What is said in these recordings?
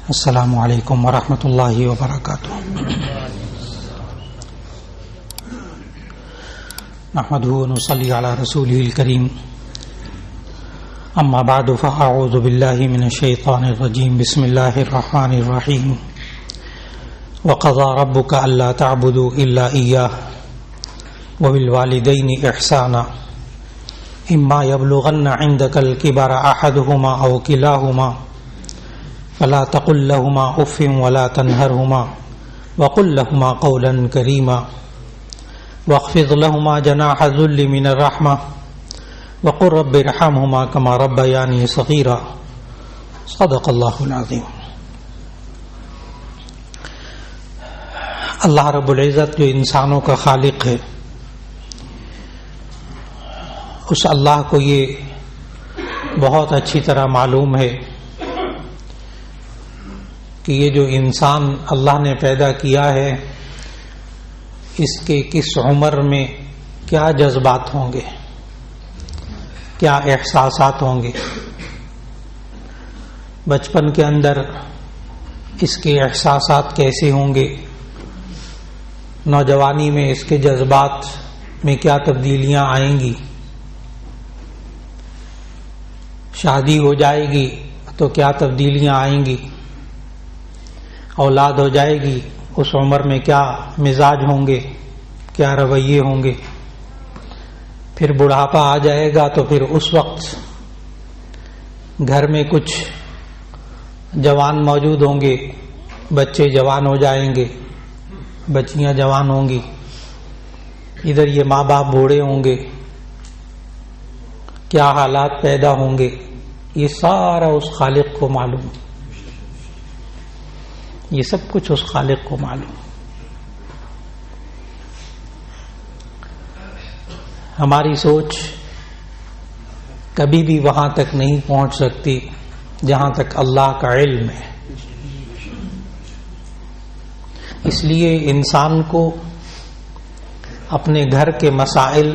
السلام علیکم ورحمۃ اللہ وبرکاتہ. نحمده ونصلي على رسوله الكريم. اما بعد فاعوذ بالله من الشيطان الرجيم. بسم الله الرحمن الرحيم. وقضى ربك الا تعبدوا الا اياه وبالوالدين احسانا اما يبلغن عندك الكبر احدهما او كلاهما فلا تقل لهما اف ولا تنهرهما وقل لهما قولا كريما واخفض لهما جناح الذل من الرحمة وقل رب ارحمهما كما ربياني صغيرا. صدق اللہ العظیم. اللہ رب العزت جو انسانوں کا خالق ہے، اس اللہ کو یہ بہت اچھی طرح معلوم ہے کہ یہ جو انسان اللہ نے پیدا کیا ہے اس کے کس عمر میں کیا جذبات ہوں گے، کیا احساسات ہوں گے. بچپن کے اندر اس کے احساسات کیسے ہوں گے، نوجوانی میں اس کے جذبات میں کیا تبدیلیاں آئیں گی، شادی ہو جائے گی تو کیا تبدیلیاں آئیں گی، اولاد ہو جائے گی اس عمر میں کیا مزاج ہوں گے، کیا رویے ہوں گے. پھر بڑھاپا آ جائے گا تو پھر اس وقت گھر میں کچھ جوان موجود ہوں گے، بچے جوان ہو جائیں گے، بچیاں جوان ہوں گی، ادھر یہ ماں باپ بوڑھے ہوں گے، کیا حالات پیدا ہوں گے، یہ سارا اس خالق کو معلوم. یہ سب کچھ اس خالق کو معلوم. ہماری سوچ کبھی بھی وہاں تک نہیں پہنچ سکتی جہاں تک اللہ کا علم ہے. اس لیے انسان کو اپنے گھر کے مسائل،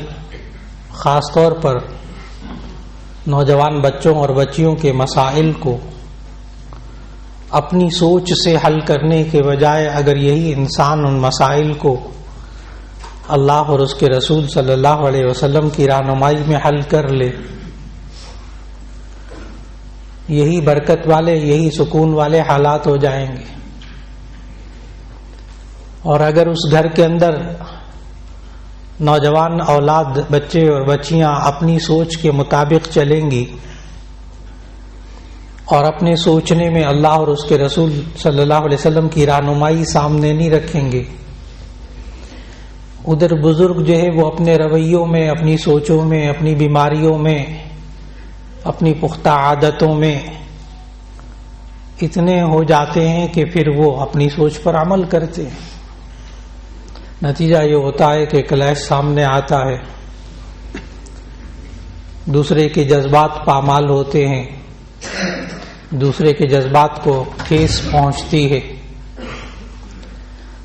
خاص طور پر نوجوان بچوں اور بچیوں کے مسائل کو اپنی سوچ سے حل کرنے کے بجائے اگر یہی انسان ان مسائل کو اللہ اور اس کے رسول صلی اللہ علیہ وسلم کی رہنمائی میں حل کر لے، یہی برکت والے، یہی سکون والے حالات ہو جائیں گے. اور اگر اس گھر کے اندر نوجوان اولاد، بچے اور بچیاں اپنی سوچ کے مطابق چلیں گی اور اپنے سوچنے میں اللہ اور اس کے رسول صلی اللہ علیہ وسلم کی رہنمائی سامنے نہیں رکھیں گے، ادھر بزرگ جو ہے وہ اپنے رویوں میں، اپنی سوچوں میں، اپنی بیماریوں میں، اپنی پختہ عادتوں میں اتنے ہو جاتے ہیں کہ پھر وہ اپنی سوچ پر عمل کرتے ہیں. نتیجہ یہ ہوتا ہے کہ کلیش سامنے آتا ہے، دوسرے کے جذبات پامال ہوتے ہیں، دوسرے کے جذبات کو ٹھیس پہنچتی ہے.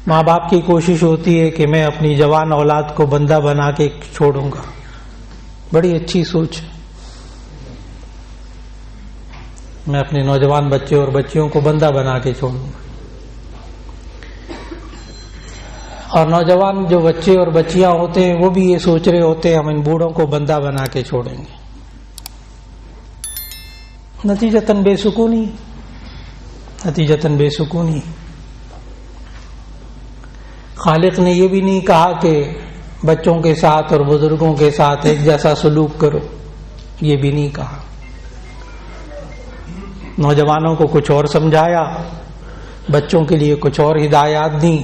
ماں باپ کی کوشش ہوتی ہے کہ میں اپنی جوان اولاد کو بندہ بنا کے چھوڑوں گا. بڑی اچھی سوچ، میں اپنے نوجوان بچے اور بچیوں کو بندہ بنا کے چھوڑوں گا. اور نوجوان جو بچے اور بچیاں ہوتے ہیں وہ بھی یہ سوچ رہے ہوتے ہیں ہم ان بوڑھوں کو بندہ بنا کے چھوڑیں گے. نتیجتاً بے سکونی، نتیجتاً بے سکونی. خالق نے یہ بھی نہیں کہا کہ بچوں کے ساتھ اور بزرگوں کے ساتھ ایک جیسا سلوک کرو، یہ بھی نہیں کہا. نوجوانوں کو کچھ اور سمجھایا، بچوں کے لیے کچھ اور ہدایات دیں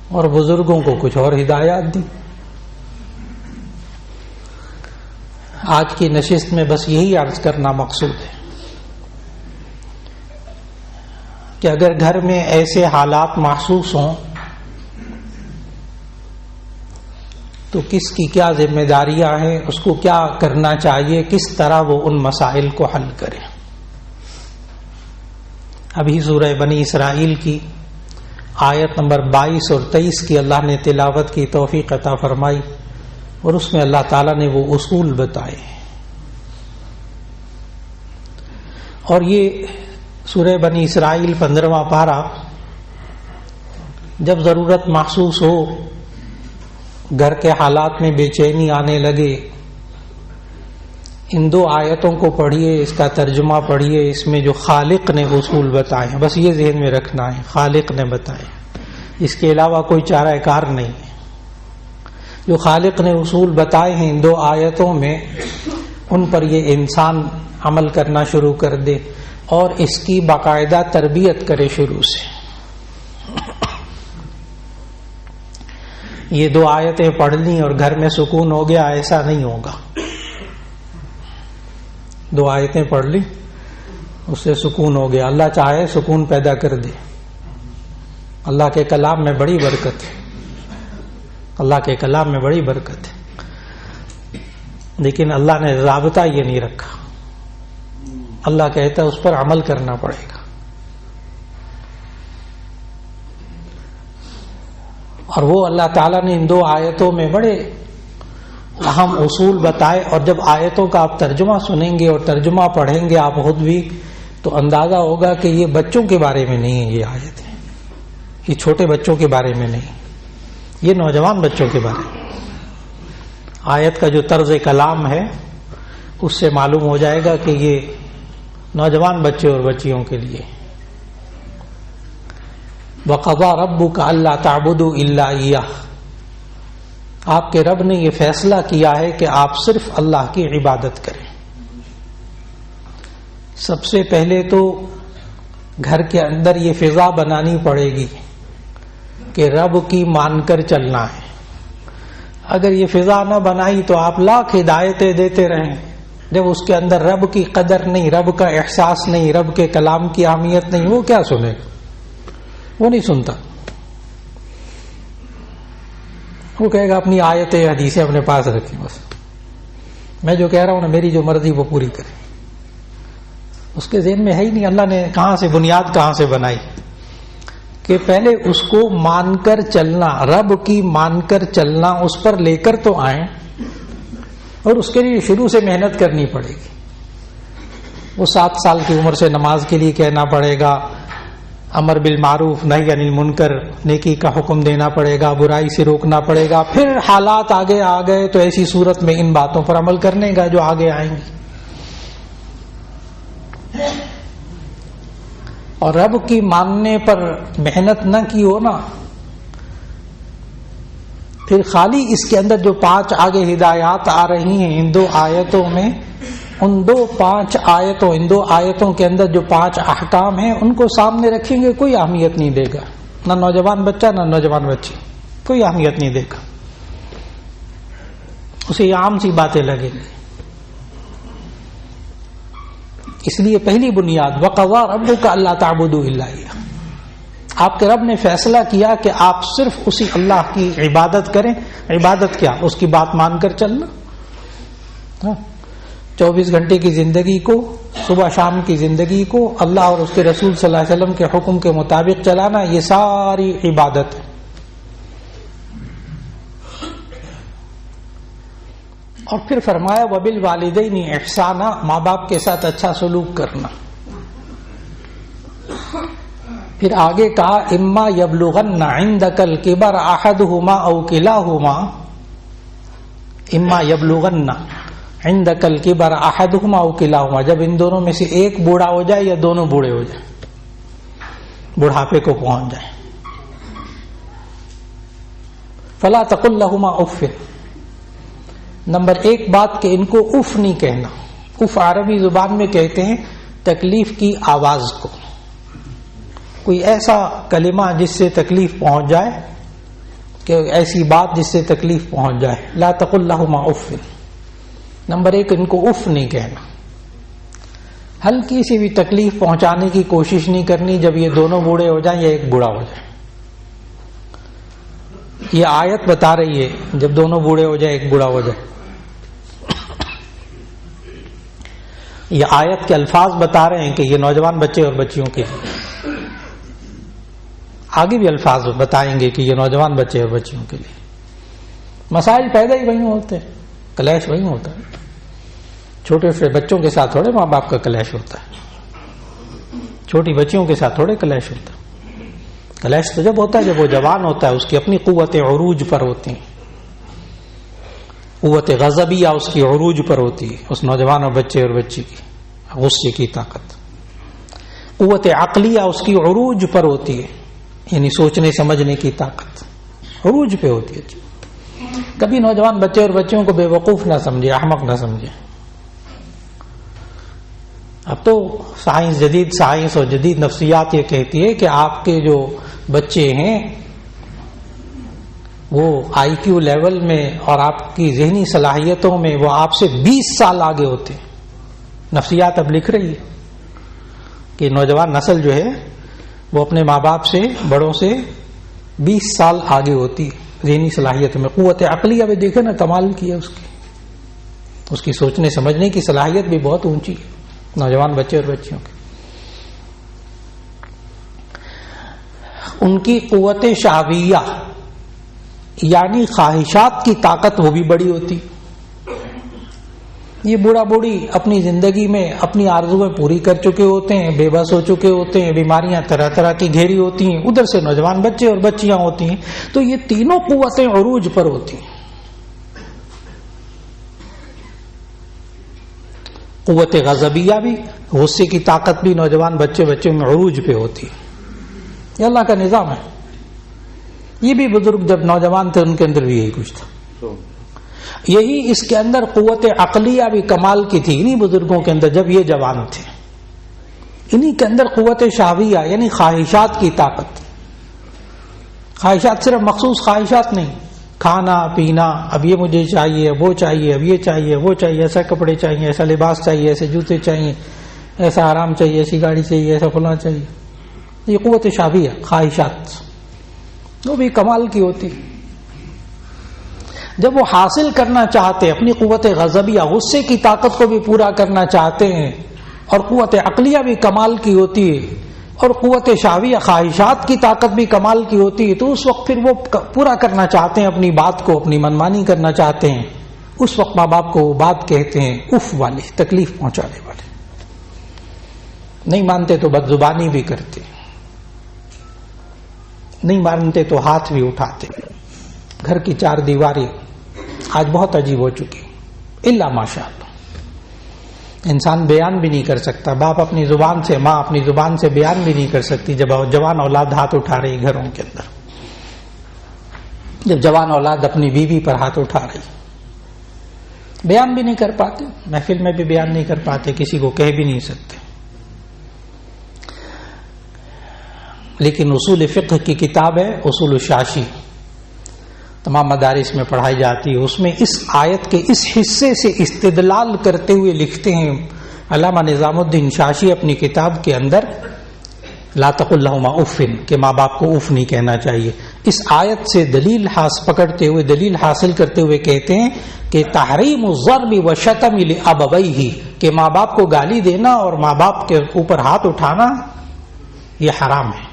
اور بزرگوں کو کچھ اور ہدایات دیں. آج کی نشست میں بس یہی عرض کرنا مقصود ہے کہ اگر گھر میں ایسے حالات محسوس ہوں تو کس کی کیا ذمہ داریاں ہیں، اس کو کیا کرنا چاہیے، کس طرح وہ ان مسائل کو حل کرے. ابھی سورہ بنی اسرائیل کی آیت نمبر 22 اور 23 کی اللہ نے تلاوت کی توفیق عطا فرمائی اور اس میں اللہ تعالیٰ نے وہ اصول بتائے. اور یہ سورہ بنی اسرائیل 15واں پارہ. جب ضرورت محسوس ہو، گھر کے حالات میں بے چینی آنے لگے، ان 2 آیتوں کو پڑھیے، اس کا ترجمہ پڑھیے. اس میں جو خالق نے اصول بتائے ہیں، بس یہ ذہن میں رکھنا ہے، خالق نے بتائے، اس کے علاوہ کوئی چارہ کار نہیں ہے. جو خالق نے اصول بتائے ہیں ان 2 آیتوں میں، ان پر یہ انسان عمل کرنا شروع کر دے اور اس کی باقاعدہ تربیت کرے شروع سے. یہ 2 آیتیں پڑھ لیں اور گھر میں سکون ہو گیا، ایسا نہیں ہوگا. 2 آیتیں پڑھ لی، اس سے سکون ہو گیا. اللہ چاہے سکون پیدا کر دے. اللہ کے کلام میں بڑی برکت ہے، اللہ کے کلام میں بڑی برکت ہے، لیکن اللہ نے ضابطہ یہ نہیں رکھا. اللہ کہتا ہے اس پر عمل کرنا پڑے گا. اور وہ اللہ تعالیٰ نے ان 2 آیتوں میں بڑے اہم اصول بتائے. اور جب آیتوں کا آپ ترجمہ سنیں گے اور ترجمہ پڑھیں گے آپ خود بھی، تو اندازہ ہوگا کہ یہ بچوں کے بارے میں نہیں ہے. یہ آیت ہے، یہ چھوٹے بچوں کے بارے میں نہیں، یہ نوجوان بچوں کے بارے میں. آیت کا جو طرز کلام ہے اس سے معلوم ہو جائے گا کہ یہ نوجوان بچے اور بچیوں کے لیے. وَقَضَىٰ رَبُّكَ أَلَّا تَعْبُدُوا إِلَّا إِيَّاهُ، آپ کے رب نے یہ فیصلہ کیا ہے کہ آپ صرف اللہ کی عبادت کریں. سب سے پہلے تو گھر کے اندر یہ فضا بنانی پڑے گی کہ رب کی مان کر چلنا ہے. اگر یہ فضا نہ بنائی تو آپ لاکھ ہدایتیں دیتے رہیں، جب اس کے اندر رب کی قدر نہیں، رب کا احساس نہیں، رب کے کلام کی اہمیت نہیں، وہ کیا سنے گا؟ وہ نہیں سنتا. وہ کہے گا اپنی آیتیں حدیثیں اپنے پاس رکھی، بس میں جو کہہ رہا ہوں نا، میری جو مرضی وہ پوری کرے. اس کے ذہن میں ہے ہی نہیں اللہ نے کہاں سے بنیاد کہاں سے بنائی کہ پہلے اس کو مان کر چلنا، رب کی مان کر چلنا، اس پر لے کر تو آئیں، اور اس کے لیے شروع سے محنت کرنی پڑے گی. وہ 7 سال کی عمر سے نماز کے لیے کہنا پڑے گا، امر بالمعروف نہی عن المنکر، نیکی کا حکم دینا پڑے گا، برائی سے روکنا پڑے گا. پھر حالات آگے آ گئے تو ایسی صورت میں ان باتوں پر عمل کرنے کا جو آگے آئیں گی. اور رب کی ماننے پر محنت نہ کی ہو نا، پھر خالی اس کے اندر جو 5 آگے ہدایات آ رہی ہیں ان 2 آیتوں میں، ان 2 آیتوں کے اندر جو 5 احکام ہیں ان کو سامنے رکھیں گے، کوئی اہمیت نہیں دے گا. نہ نوجوان بچہ نہ نوجوان بچی، کوئی اہمیت نہیں دے گا، اسے یہ عام سی باتیں لگیں گی. اس لیے پہلی بنیاد وَقَضَىٰ رَبُّكَ أَلَّا تَعْبُدُوا إِلَّا إِيَّاهُ، آپ کے رب نے فیصلہ کیا کہ آپ صرف اسی اللہ کی عبادت کریں. عبادت کیا؟ اس کی بات مان کر چلنا. 24 گھنٹے کی زندگی کو، صبح شام کی زندگی کو اللہ اور اس کے رسول صلی اللہ علیہ وسلم کے حکم کے مطابق چلانا، یہ ساری عبادت ہے. اور پھر فرمایا وَبِالْوَالِدَيْنِ إِحْسَانًا، ماں باپ کے ساتھ اچھا سلوک کرنا. پھر آگے کہا اما یبلغن عندک الکبر احدہما او کلاہما، اما یبلغن عندک الکبر احدہما او کلاہما، جب ان دونوں میں سے ایک بوڑھا ہو جائے یا دونوں بوڑھے ہو جائیں، بڑھاپے کو پہنچ جائیں، فلا تقل لہما اف. نمبر 1 بات کہ ان کو اف نہیں کہنا. اف عربی زبان میں کہتے ہیں تکلیف کی آواز کو، کوئی ایسا کلمہ جس سے تکلیف پہنچ جائے، کہ ایسی بات جس سے تکلیف پہنچ جائے. لا تقل لہما اف. نمبر 1 ان کو اف نہیں کہنا. ہلکی سی بھی تکلیف پہنچانے کی کوشش نہیں کرنی جب یہ دونوں بوڑھے ہو جائیں یا ایک بوڑھا ہو جائے. یہ آیت بتا رہی ہے جب دونوں بوڑھے ہو جائے، ایک بوڑھا ہو جائے. یہ آیت کے الفاظ بتا رہے ہیں کہ یہ نوجوان بچے اور بچیوں کے لیے. آگے بھی الفاظ بتائیں گے کہ یہ نوجوان بچے اور بچیوں کے لیے. مسائل پیدا ہی وہیں ہوتے ہیں، کلیش وہیں ہوتا ہے. چھوٹے سے بچوں کے ساتھ تھوڑے ماں باپ کا کلیش ہوتا ہے. چھوٹی بچیوں کے ساتھ تھوڑے کلیش ہوتا. کلیش تو جب ہوتا ہے جب وہ جوان ہوتا ہے، اس کی اپنی قوت عروج پر ہوتی ہیں، قوت غضبیہ اس کی عروج پر ہوتی ہے، اس نوجوان اور بچے اور بچی کی غصے کی طاقت. قوت عقلیہ اس کی عروج پر ہوتی ہے، یعنی سوچنے سمجھنے کی طاقت عروج پہ ہوتی ہے. کبھی نوجوان بچے اور بچیوں کو بے وقوف نہ سمجھے، احمق نہ سمجھے. اب تو جدید سائنس اور جدید نفسیات یہ کہتی ہے کہ آپ کے جو بچے ہیں وہ آئی کیو لیول میں اور آپ کی ذہنی صلاحیتوں میں وہ آپ سے 20 سال آگے ہوتے ہیں. نفسیات اب لکھ رہی ہے کہ نوجوان نسل جو ہے وہ اپنے ماں باپ سے، بڑوں سے 20 سال آگے ہوتی ہے ذہنی صلاحیت میں. قوت عقلیہ بھی دیکھے نا کمال کی ہے اس کی سوچنے سمجھنے کی صلاحیت بھی بہت اونچی ہے نوجوان بچے اور بچیوں کی. ان کی قوت شہویہ یعنی خواہشات کی طاقت وہ بھی بڑی ہوتی. یہ بوڑھا بوڑھی اپنی زندگی میں اپنی آرزویں پوری کر چکے ہوتے ہیں، بے بس ہو چکے ہوتے ہیں، بیماریاں طرح طرح کی گھیری ہوتی ہیں، ادھر سے نوجوان بچے اور بچیاں ہوتی ہیں، تو یہ تینوں قوتیں عروج پر ہوتی ہیں. قوت غضبیہ بھی، غصے کی طاقت بھی نوجوان بچوں میں عروج پہ ہوتی ہے. یہ اللہ کا نظام ہے. یہ بھی بزرگ جب نوجوان تھے ان کے اندر بھی یہی کچھ تھا. یہی اس کے اندر قوت عقلیہ بھی کمال کی تھی انہی بزرگوں کے اندر جب یہ جوان تھے. انہی کے اندر قوت شہویہ یعنی خواہشات کی طاقت. خواہشات صرف مخصوص خواہشات نہیں، کھانا پینا، اب یہ مجھے چاہیے، وہ چاہیے، اب یہ چاہیے، وہ چاہیے، ایسا کپڑے چاہیے، ایسا لباس چاہیے، ایسے جوتے چاہیے، ایسا آرام چاہیے، ایسی گاڑی چاہیے، ایسا فلاں چاہیے. یہ قوت شہویہ خواہشات وہ بھی کمال کی ہوتی. جب وہ حاصل کرنا چاہتے اپنی قوت غضبیہ غصے کی طاقت کو بھی پورا کرنا چاہتے ہیں، اور قوت عقلیہ بھی کمال کی ہوتی ہے، اور قوت شہویہ خواہشات کی طاقت بھی کمال کی ہوتی ہے، تو اس وقت پھر وہ پورا کرنا چاہتے ہیں اپنی بات کو، اپنی منمانی کرنا چاہتے ہیں. اس وقت ماں باپ کو وہ بات کہتے ہیں اف والی، تکلیف پہنچانے والے. نہیں مانتے تو بد زبانی بھی کرتے، نہیں مانتے تو ہاتھ بھی اٹھاتے. گھر کی چار دیواری آج بہت عجیب ہو چکی، الا ماشاء اللہ. انسان بیان بھی نہیں کر سکتا، باپ اپنی زبان سے، ماں اپنی زبان سے بیان بھی نہیں کر سکتی جب جوان اولاد ہاتھ اٹھا رہی گھروں کے اندر. جب جوان اولاد اپنی بیوی پر ہاتھ اٹھا رہی، بیان بھی نہیں کر پاتے، محفل میں بھی بیان نہیں کر پاتے، کسی کو کہہ بھی نہیں سکتے. لیکن اصول فقہ کی کتاب ہے اصول الشاشی، تمام مدارس میں پڑھائی جاتی ہے. اس میں اس آیت کے اس حصے سے استدلال کرتے ہوئے لکھتے ہیں علامہ نظام الدین شاشی اپنی کتاب کے اندر، لا تقل لہما اف، کہ ماں باپ کو اف نہیں کہنا چاہیے. اس آیت سے دلیل پکڑتے ہوئے، دلیل حاصل کرتے ہوئے کہتے ہیں کہ تحریم الضرب والشتم لابویہ، کہ ماں باپ کو گالی دینا اور ماں باپ کے اوپر ہاتھ اٹھانا یہ حرام ہے.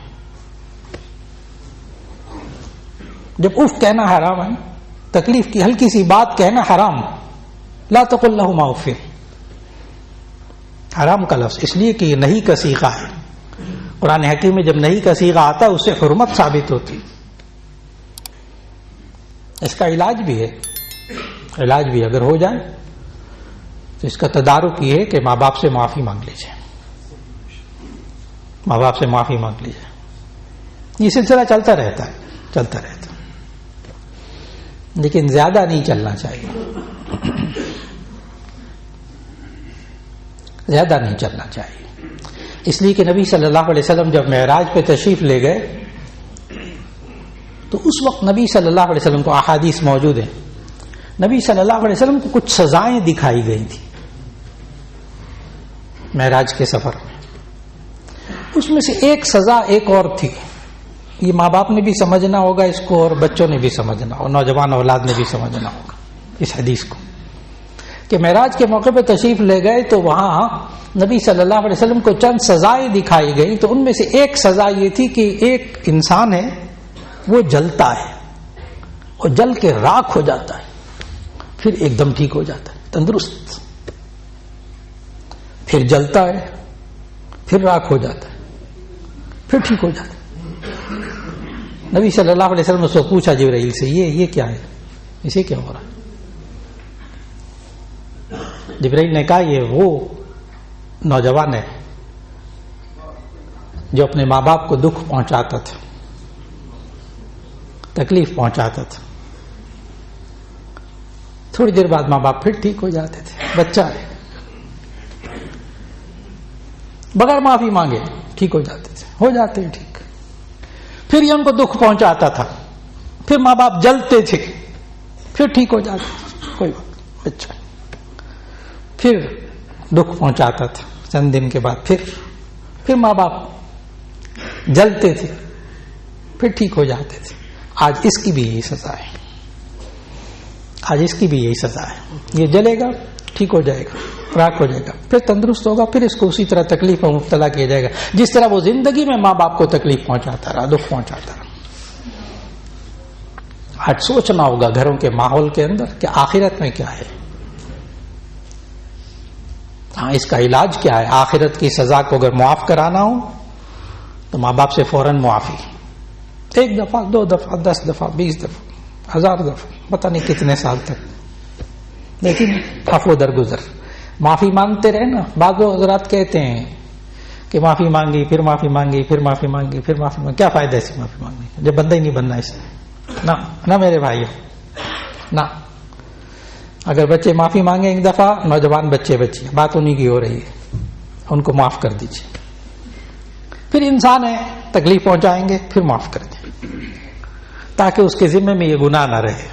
جب اف کہنا حرام ہے، تکلیف کی ہلکی سی بات کہنا حرام، لا تقل لہما اف، حرام کا لفظ اس لیے کہ یہ نہیں کا صیغہ ہے. قرآن حکیم میں جب نہیں کا صیغہ آتا ہے اس سے حرمت ثابت ہوتی. اس کا علاج بھی ہے، علاج بھی اگر ہو جائے تو اس کا تدارک یہ ہے کہ ماں باپ سے معافی مانگ لیجیے، ماں باپ سے معافی مانگ لیجیے. یہ سلسلہ چلتا رہتا ہے، چلتا رہتا ہے، لیکن زیادہ نہیں چلنا چاہیے، زیادہ نہیں چلنا چاہیے. اس لیے کہ نبی صلی اللہ علیہ وسلم جب معراج پہ تشریف لے گئے تو اس وقت نبی صلی اللہ علیہ وسلم کو احادیث موجود ہیں، نبی صلی اللہ علیہ وسلم کو کچھ سزائیں دکھائی گئی تھی معراج کے سفر میں. اس میں سے ایک سزا ایک اور تھی، یہ ماں باپ نے بھی سمجھنا ہوگا اس کو، اور بچوں نے بھی سمجھنا، اور نوجوان اولاد نے بھی سمجھنا ہوگا اس حدیث کو، کہ معراج کے موقع پہ تشریف لے گئے تو وہاں نبی صلی اللہ علیہ وسلم کو چند سزائیں دکھائی گئی. تو ان میں سے ایک سزا یہ تھی کہ ایک انسان ہے وہ جلتا ہے اور جل کے راکھ ہو جاتا ہے، پھر ایک دم ٹھیک ہو جاتا ہے، تندرست، پھر جلتا ہے، پھر راکھ ہو جاتا ہے، پھر ٹھیک ہو جاتے. نبی صلی اللہ علیہ وسلم سے پوچھا جبرائیل سے یہ کیا ہے, اسے کیا ہو رہا ہے؟ جبرائیل نے کہا یہ وہ نوجوان ہے جو اپنے ماں باپ کو دکھ پہنچاتا تھا, تکلیف پہنچاتا تھا. تھوڑی دیر بعد ماں باپ پھر ٹھیک ہو جاتے تھے. بچہ ہے, بغیر معافی مانگے ٹھیک ہو جاتے تھے, ہو جاتے ہیں ٹھیک. پھر یہ ان کو دکھ پہنچاتا تھا, پھر ماں باپ جلتے تھے, پھر ٹھیک ہو جاتے تھے, کوئی بات. بچہ پھر دکھ پہنچاتا تھا, چند دن کے بعد پھر ماں باپ جلتے تھے, پھر ٹھیک ہو جاتے تھے. آج اس کی بھی یہی سزا ہے, آج اس کی بھی یہی سزا ہے. یہ جلے گا, ٹھیک ہو جائے گا, راک ہو جائے گا, پھر تندرست ہوگا, پھر اس کو اسی طرح تکلیف میں مبتلا کیا جائے گا جس طرح وہ زندگی میں ماں باپ کو تکلیف پہنچاتا رہا, دکھ پہنچاتا رہا. آج سوچنا ہوگا گھروں کے ماحول کے اندر کہ آخرت میں کیا ہے. ہاں, اس کا علاج کیا ہے؟ آخرت کی سزا کو اگر معاف کرانا ہو تو ماں باپ سے فوراً معافی, 1 دفعہ 2 دفعہ 10 دفعہ 20 دفعہ 1000 دفعہ, پتہ نہیں کتنے سال تک, لیکن عفو درگزر, معافی مانگتے رہے نا. بعض حضرات کہتے ہیں کہ معافی مانگی, پھر معافی مانگی, پھر معافی مانگی, پھر معافی مانگی. کیا فائدہ ایسی معافی مانگنے کا جب بندہ ہی نہیں بننا اس میں؟ نہ میرے بھائیو, نہ. اگر بچے معافی مانگیں 1 دفعہ, نوجوان بچے بات انہیں کی ہو رہی ہے, ان کو معاف کر دیجیے. پھر انسان ہے, تکلیف پہنچائیں گے, پھر معاف کر دیں تاکہ اس کے ذمے میں یہ گناہ نہ رہے.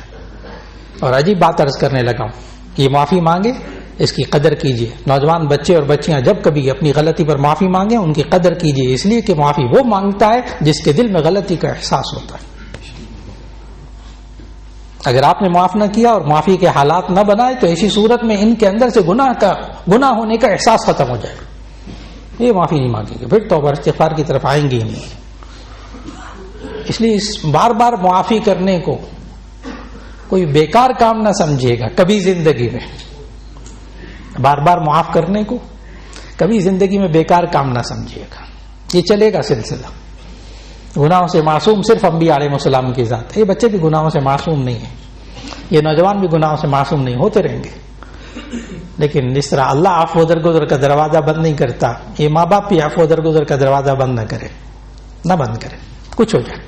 اور عجیب بات عرض کرنے لگا ہوں کہ یہ معافی مانگے, اس کی قدر کیجیے. نوجوان بچے اور بچیاں جب کبھی اپنی غلطی پر معافی مانگیں ان کی قدر کیجیے, اس لیے کہ معافی وہ مانگتا ہے جس کے دل میں غلطی کا احساس ہوتا ہے. اگر آپ نے معاف نہ کیا اور معافی کے حالات نہ بنائے تو ایسی صورت میں ان کے اندر سے گناہ ہونے کا احساس ختم ہو جائے گا. یہ معافی نہیں مانگیں گے, پھر توبہ استغفار کی طرف آئیں گے ہی نہیں. اس لیے اس بار بار معافی کرنے کو کوئی بیکار کام نہ سمجھیے گا کبھی زندگی میں. بار بار معاف کرنے کو کبھی زندگی میں بیکار کام نہ سمجھیے گا. یہ چلے گا سلسلہ. گناہوں سے معصوم صرف انبیاء علیہ السلام کی ذات ہے. یہ بچے بھی گناہوں سے معصوم نہیں ہیں, یہ نوجوان بھی گناہوں سے معصوم نہیں, ہوتے رہیں گے. لیکن جس طرح اللہ عفو درگزر کا دروازہ بند نہیں کرتا, یہ ماں باپ بھی عفو درگزر کا دروازہ بند نہ کرے, نہ بند کرے, کچھ ہو جائے.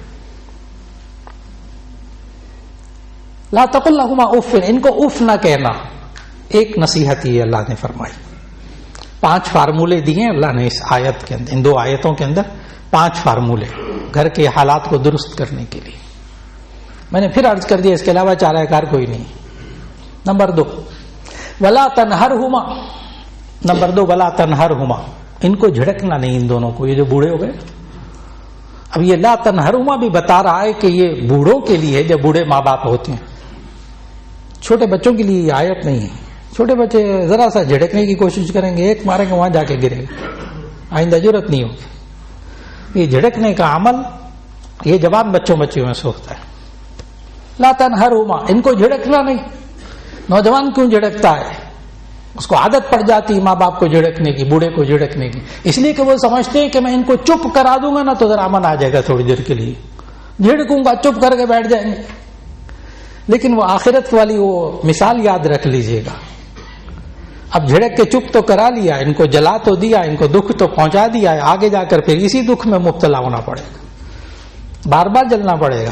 لا تقل لهما اف, ان کو اف نہ کہنا. ایک نصیحت یہ اللہ نے فرمائی. 5 فارمولے دیے اللہ نے اس آیت کے اندر, ان 2 آیتوں کے اندر 5 فارمولے گھر کے حالات کو درست کرنے کے لیے. میں نے پھر عرض کر دیا, اس کے علاوہ چارہ کار کوئی نہیں. نمبر 2 ولا تنہرہما. نمبر 2 ولا تنہرہما, ان کو جھڑکنا نہیں ان دونوں کو. یہ جو بوڑھے ہو گئے, اب یہ لا تنہرہما بھی بتا رہا ہے کہ یہ بوڑھوں کے لیے, جب بوڑھے ماں باپ ہوتے ہیں. چھوٹے بچوں کے لیے یہ آیت نہیں ہے. چھوٹے بچے ذرا سا جھڑکنے کی کوشش کریں گے, ایک ماریں گے وہاں جا کے گرے گا, آئندہ ضرورت نہیں ہوگی. یہ جھڑکنے کا عمل یہ جوان بچوں میں سے ہوتا ہے. لا تنہرہما, ان کو جھڑکنا نہیں. نوجوان کیوں جھڑکتا ہے؟ اس کو عادت پڑ جاتی ماں باپ کو جھڑکنے کی, بوڑھے کو جھڑکنے کی, اس لیے کہ وہ سمجھتے ہیں کہ میں ان کو چپ کرا دوں گا نا تو ذرا امن آ جائے گا تھوڑی دیر کے لیے, جھڑکوں گا چپ کر کے بیٹھ جائیں گے. لیکن وہ آخرت والی وہ مثال یاد رکھ لیجئے گا. اب جھڑک کے چپ تو کرا لیا, ان کو جلا تو دیا, ان کو دکھ تو پہنچا دیا ہے, آگے جا کر پھر اسی دکھ میں مبتلا ہونا پڑے گا, بار بار جلنا پڑے گا,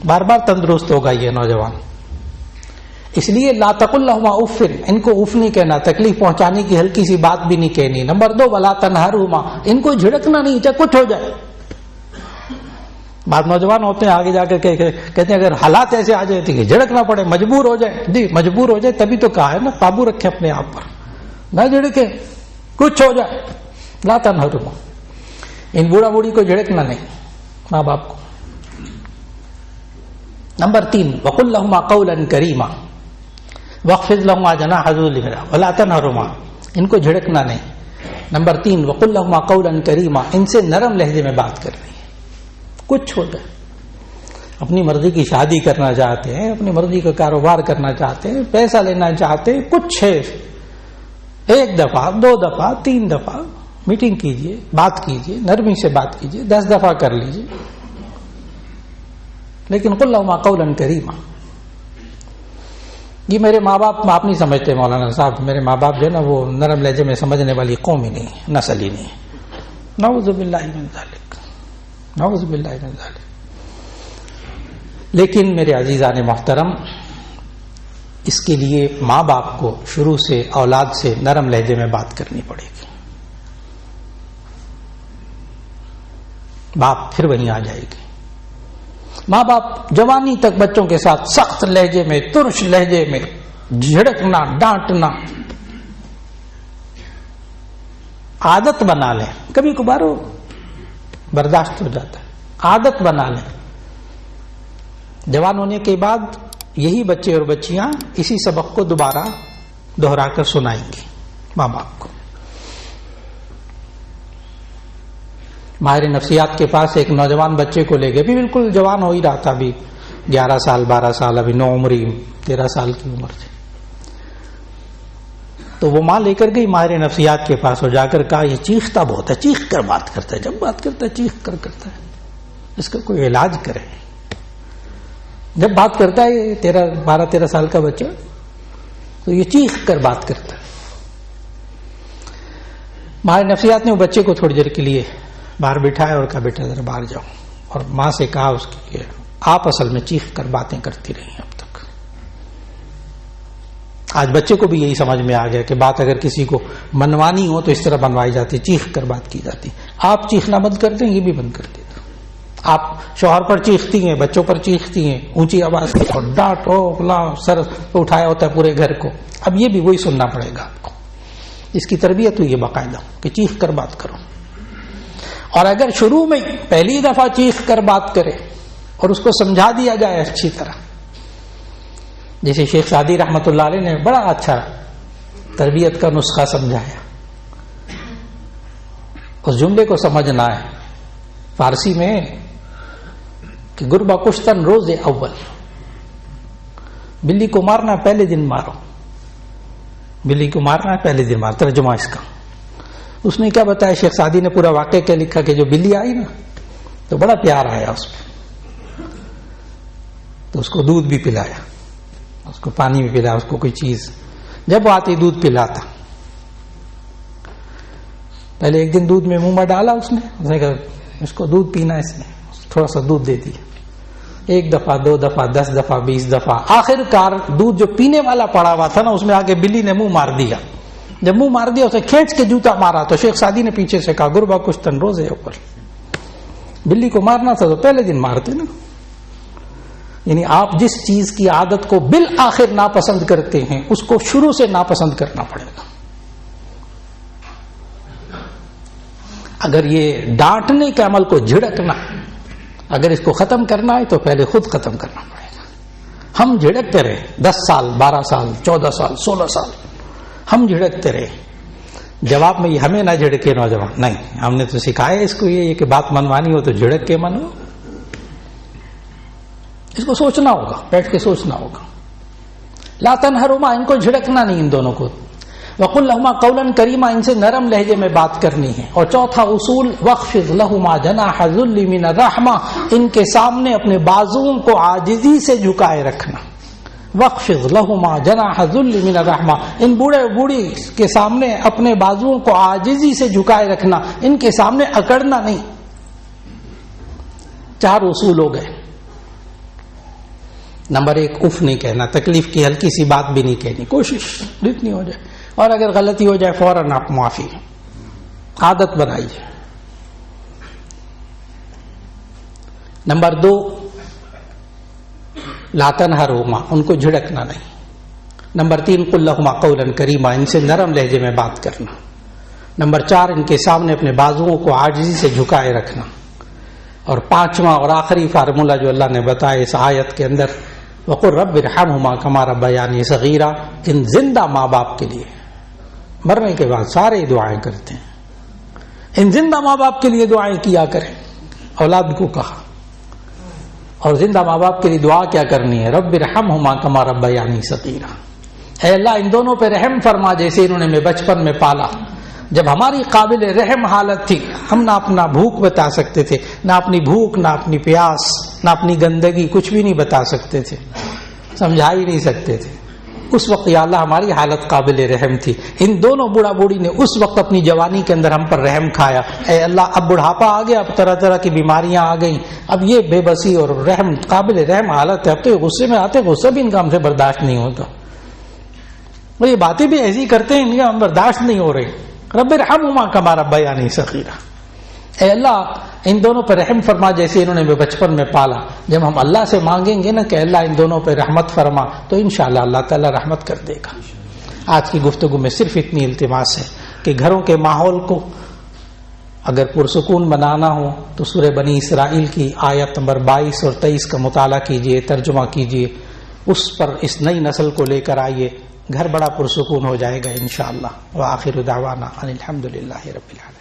بار بار تندرست ہوگا یہ نوجوان. اس لیے لا تقل لهما اف, ان کو اف نہیں کہنا, تکلیف پہنچانے کی ہلکی سی بات بھی نہیں کہنی. نمبر 2 ولا تنہرہما, ان کو جھڑکنا نہیں چاہے کچھ ہو جائے. بعض نوجوان ہوتے ہیں آگے جا کر کہتے ہیں اگر حالات ایسے آ جائے تو جھڑکنا پڑے, مجبور ہو جائے. جی مجبور ہو جائے تبھی تو کہا ہے نا, قابو رکھے اپنے آپ پر, نہ جھڑکے, کچھ ہو جائے. لا تنہرہما, ان بوڑھا بوڑھی کو جھڑکنا نہیں, ماں باپ کو. نمبر 3 وقل لهما قولا کریما واخفض لهما جناح الذل ولا تنهرهما, ان کو جھڑکنا نہیں. نمبر 3 وقل لهما قولا کریما, ان سے نرم لہجے میں بات کرنی ہے. کچھ ہو جائے, اپنی مرضی کی شادی کرنا چاہتے ہیں, اپنی مرضی کا کاروبار کرنا چاہتے ہیں, پیسہ لینا چاہتے ہیں, کچھ ہے, 1 دفعہ 2 دفعہ 3 دفعہ میٹنگ کیجئے، بات کیجئے، نرمی سے بات کیجئے، 10 دفعہ کر لیجئے، لیکن قل لهما قولا کریما. یہ میرے ماں باپ آپ نہیں سمجھتے مولانا صاحب، میرے ماں باپ جو ہے نا وہ نرم لہجے میں سمجھنے والی قوم ہی نہیں، نسل ہی نہیں. نعوذ باللہ من ذالک، نعوذ باللہ من ذالک. لیکن میرے عزیزان محترم، اس کے لیے ماں باپ کو شروع سے اولاد سے نرم لہجے میں بات کرنی پڑے گی. باپ پھر وہیں آ جائے گی. ماں باپ جوانی تک بچوں کے ساتھ سخت لہجے میں، ترش لہجے میں جھڑکنا، ڈانٹنا عادت بنا لیں. کبھی کبھار برداشت ہو جاتا ہے، عادت بنا لیں. جوان ہونے کے بعد یہی بچے اور بچیاں اسی سبق کو دوبارہ دہرا کر سنائیں گے ماں باپ کو. ماہر نفسیات کے پاس ایک نوجوان بچے کو لے گئے، بھی بالکل جوان ہو ہی رہا تھا، ابھی 11 سال 12 سال، ابھی نو عمری 13 سال کی عمر تھی. تو وہ ماں لے کر گئی ماہر نفسیات کے پاس اور جا کر کہا یہ چیختا بہت ہے، چیخ کر بات کرتا ہے، جب بات کرتا ہے چیخ کر کرتا ہے، اس کا کوئی علاج کرے. جب بات کرتا ہے 12-13 سال کا بچہ تو یہ چیخ کر بات کرتا ہے. ماہر نفسیات نے وہ بچے کو تھوڑی دیر کے لیے باہر بٹھایا اور کہا بیٹا ذرا باہر جاؤ، اور ماں سے کہا اس کی کہ آپ اصل میں چیخ کر باتیں کرتی رہی اب تک. آج بچے کو بھی یہی سمجھ میں آ گیا کہ بات اگر کسی کو منوانی ہو تو اس طرح بنوائی جاتی، چیخ کر بات کی جاتی. آپ چیخنا بند کرتے ہیں، یہ بھی بند کر دیتے. آپ شوہر پر چیختی ہیں، بچوں پر چیختی ہیں، اونچی آواز سے اور ڈانٹو فلاں، سر اٹھایا ہوتا ہے پورے گھر کو. اب یہ بھی وہی سننا پڑے گا آپ کو. اس کی تربیت ہوئی ہے باقاعدہ کہ چیخ کر بات کرو. اور اگر شروع میں پہلی دفعہ چیخ کر بات کرے اور اس کو سمجھا دیا جائے اچھی طرح، جیسے شیخ سعدی رحمت اللہ علیہ نے بڑا اچھا تربیت کا نسخہ سمجھایا. اس جملے کو سمجھنا ہے فارسی میں کہ گربہ کشتن روز اول، بلی کو مارنا پہلے دن مارو، بلی کو مارنا پہلے دن مارو. ترجمہ اس کا اس نے کیا بتایا، شیخ سعدی نے پورا واقعہ کیا لکھا کہ جو بلی آئی نا تو بڑا پیار آیا اس پہ، تو اس کو دودھ بھی پلایا، اس کو پانی بھی پلایا، اس کو کوئی چیز. جب وہ آتی دودھ پلاتا، پہلے ایک دن دودھ میں منہ میں ڈالا اس نے کہا اس کو دودھ پینا، اس نے تھوڑا سا دودھ دے دیا. 1 دفعہ 2 دفعہ 10 دفعہ 20 دفعہ، آخر کار دودھ جو پینے والا پڑا ہوا تھا نا اس میں آگے بلی نے منہ مار دیا. جب منہ مار دیا اسے کھینچ کے جوتا مارا تو شیخ سعدی نے پیچھے سے کہا گربہ کشتن روزے اوپر، بلی کو مارنا تھا تو پہلے دن مارتے نا. یعنی آپ جس چیز کی عادت کو بالآخر ناپسند کرتے ہیں اس کو شروع سے ناپسند کرنا پڑے گا. اگر یہ ڈانٹنے کے عمل کو جھڑکنا، اگر اس کو ختم کرنا ہے تو پہلے خود ختم کرنا پڑے گا. ہم جھڑکتے رہے 10 سال 12 سال 14 سال 16 سال ہم جھڑکتے رہے. جواب میں یہ ہمیں نہ جھڑکے نوجوان، نہیں، ہم نے تو سکھایا اس کو یہ کہ بات منوانی ہو تو جھڑک کے منو. اس کو سوچنا ہوگا، بیٹھ کے سوچنا ہوگا. لا تنہرہما، ان کو جھڑکنا نہیں ان دونوں کو. وقل لہما قولا کریما، ان سے نرم لہجے میں بات کرنی ہے. اور چوتھا اصول واخفض لہما جناح الذل من الرحمہ، ان کے سامنے اپنے بازوؤں کو عاجزی سے جھکائے رکھنا. واخفض لہما جناح الذل من الرحمہ، ان بوڑھے بوڑھی کے سامنے اپنے بازوؤں کو عاجزی سے جھکائے رکھنا، ان کے سامنے اکڑنا نہیں. 4 اصول ہو گئے. نمبر 1 اف نہیں کہنا، تکلیف کی ہلکی سی بات بھی نہیں کہنی، کوشش جتنی ہو جائے، اور اگر غلطی ہو جائے فوراً آپ معافی، عادت بنائیے. نمبر 2 لا تنہرہما، ان کو جھڑکنا نہیں. نمبر 3 قل لہما قولا کریما، ان سے نرم لہجے میں بات کرنا. نمبر 4 ان کے سامنے اپنے بازوؤں کو عاجزی سے جھکائے رکھنا. اور 5واں اور آخری فارمولہ جو اللہ نے بتایا اس آیت کے اندر، وقل رب ارحمہما کما ربیانی صغیرا، ان زندہ ماں باپ کے لیے مرنے کے بعد سارے دعائیں کرتے ہیں، ان زندہ ماں باپ کے لیے دعائیں کیا کریں. اولاد کو کہا. اور زندہ ماں باپ کے لیے دعا کیا کرنی ہے، رب ارحمہما کما ربیانی صغیرا، اے اللہ ان دونوں پہ رحم فرما جیسے انہوں نے میں بچپن میں پالا. جب ہماری قابل رحم حالت تھی، ہم نہ اپنا بھوک بتا سکتے تھے، نہ اپنی بھوک، نہ اپنی پیاس، نہ اپنی گندگی، کچھ بھی نہیں بتا سکتے تھے، سمجھا ہی نہیں سکتے تھے۔ اس وقت یا اللہ ہماری حالت قابل رحم تھی۔ ان دونوں بوڑھا بوڑھی نے اس وقت اپنی جوانی کے اندر ہم پر رحم کھایا۔ اے اللہ اب بڑھاپا آ گیا، اب طرح طرح کی بیماریاں آ گئیں، اب یہ بے بسی اور رحم قابل رحم حالت ہے، اب تو غصے میں آتے، غصہ بھی ان کا ہم سے برداشت نہیں ہوتا، وہ یہ باتیں بھی ایسی کرتے ہیں ان کا ہم برداشت نہیں ہو رہے۔ رب ارحمہما کما ربیانی صغیرا، اے اللہ ان دونوں پہ رحم فرما جیسے انہوں نے میں بچپن میں پالا۔ جب ہم اللہ سے مانگیں گے نا کہ اللہ ان دونوں پہ رحمت فرما، تو انشاءاللہ اللہ تعالیٰ رحمت کر دے گا۔ آج کی گفتگو میں صرف اتنی التماس ہے کہ گھروں کے ماحول کو اگر پرسکون بنانا ہو تو سورہ بنی اسرائیل کی آیت نمبر 22 اور 23 کا مطالعہ کیجئے، ترجمہ کیجئے، اس پر اس نئی نسل کو لے کر آئیے، گھر بڑا پرسکون ہو جائے گا انشاءاللہ۔ وآخر دعوانا ان الحمدللہ رب العالمین۔